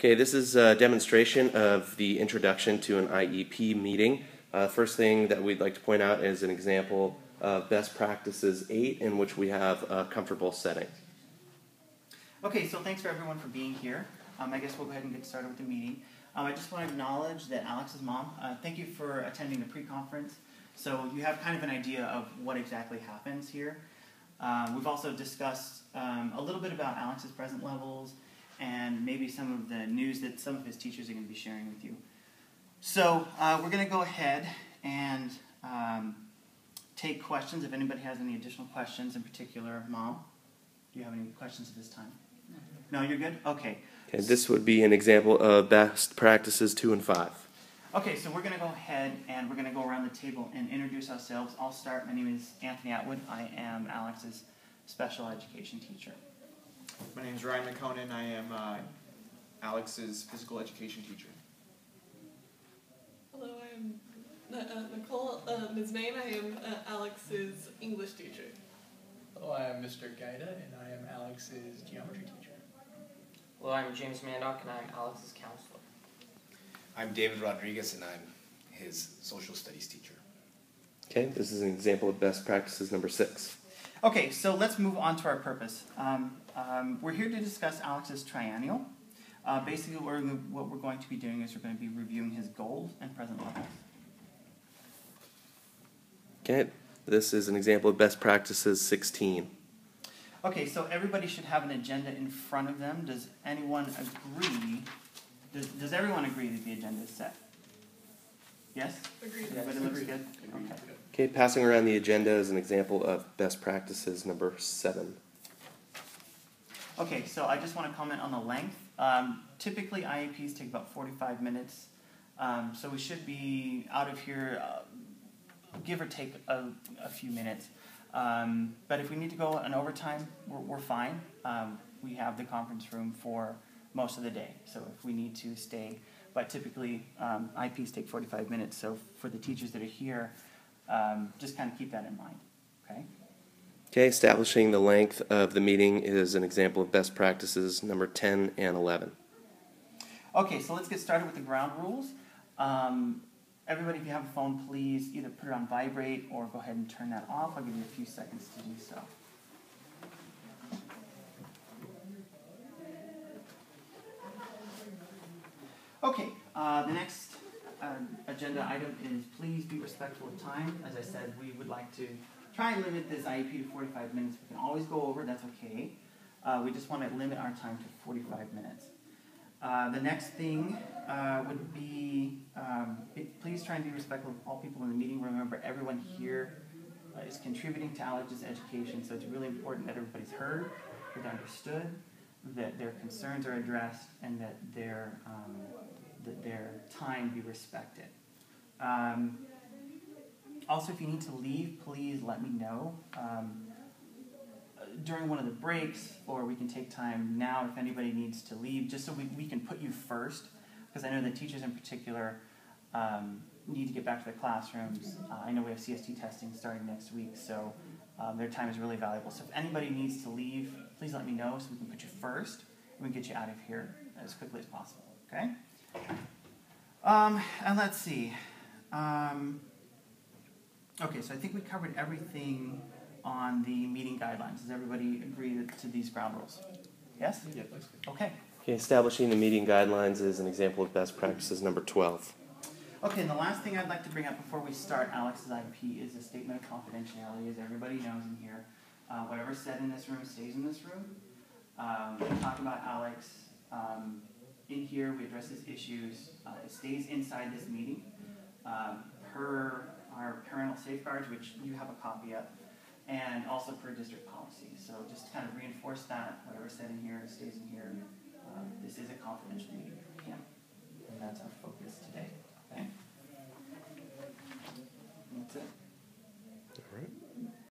Okay, this is a demonstration of the introduction to an IEP meeting. First thing that we'd like to point out is an example of best practices 8 in which we have a comfortable setting. Okay, so thanks for everyone for being here. I guess we'll go ahead and get started with the meeting. I just want to acknowledge that Alex's mom, thank you for attending the pre-conference. So you have kind of an idea of what exactly happens here. We've also discussed a little bit about Alex's present levels and maybe some of the news that some of his teachers are going to be sharing with you. So we're going to go ahead and take questions if anybody has any additional questions, in particular, Mom. Do you have any questions at this time? No, you're good? Okay. And this would be an example of best practices 2 and 5. Okay, so we're going to go ahead and we're going to go around the table and introduce ourselves. I'll start. My name is Anthony Atwood. I am Alex's special education teacher. My name is Ryan McConan. I am Alex's physical education teacher. Hello, I'm Nicole. Ms. Main. I am Alex's English teacher. Hello, I am Mr. Gaida, and I am Alex's geometry teacher. Hello, I'm James Mandock, and I'm Alex's counselor. I'm David Rodriguez, and I'm his social studies teacher. Okay, this is an example of best practices number 6. Okay, so let's move on to our purpose. We're here to discuss Alex's triennial. Basically, what we're going to be doing is we're going to be reviewing his goals and present levels. Okay, this is an example of best practices 16. Okay, so everybody should have an agenda in front of them. Does anyone agree? Does everyone agree that the agenda is set? Yes? Agreed. Everybody looks good? Okay. Okay, passing around the agenda is an example of best practices number 7. Okay, so I just want to comment on the length. Typically, IEPs take about 45 minutes, so we should be out of here, give or take a few minutes. But if we need to go an overtime, we're fine. We have the conference room for most of the day, so if we need to stay. But typically, IEPs take 45 minutes, so for the teachers that are here, just kind of keep that in mind, okay? Okay, establishing the length of the meeting is an example of best practices number 10 and 11. Okay, so let's get started with the ground rules. Everybody, if you have a phone, please either put it on vibrate or go ahead and turn that off. I'll give you a few seconds to do so. Okay, the next agenda item is please be respectful of time. As I said, we would like to try and limit this IEP to 45 minutes. We can always go over, that's okay. We just want to limit our time to 45 minutes. The next thing would be, please try and be respectful of all people in the meeting. Remember, everyone here is contributing to Alex's education, so it's really important that everybody's heard, that they're understood, that their concerns are addressed, and that their time be respected. Also, if you need to leave, please let me know during one of the breaks, or we can take time now if anybody needs to leave, just so we can put you first, because I know that teachers in particular need to get back to their classrooms. I know we have CST testing starting next week, so their time is really valuable. So if anybody needs to leave, please let me know so we can put you first, and we can get you out of here as quickly as possible, okay? And let's see. Okay, so I think we covered everything on the meeting guidelines. Does everybody agree to these ground rules? Yes? Yeah, that's good. Okay. Okay, establishing the meeting guidelines is an example of best practices number 12. Okay, and the last thing I'd like to bring up before we start Alex's IEP is a statement of confidentiality. As everybody knows in here, whatever's said in this room stays in this room. We talk about Alex in here, we address his issues. It stays inside this meeting per our parental safeguards, which you have a copy of, and also per district policy. So just to kind of reinforce that, whatever's said in here stays in here. This is a confidential meeting for him, and that's our focus today.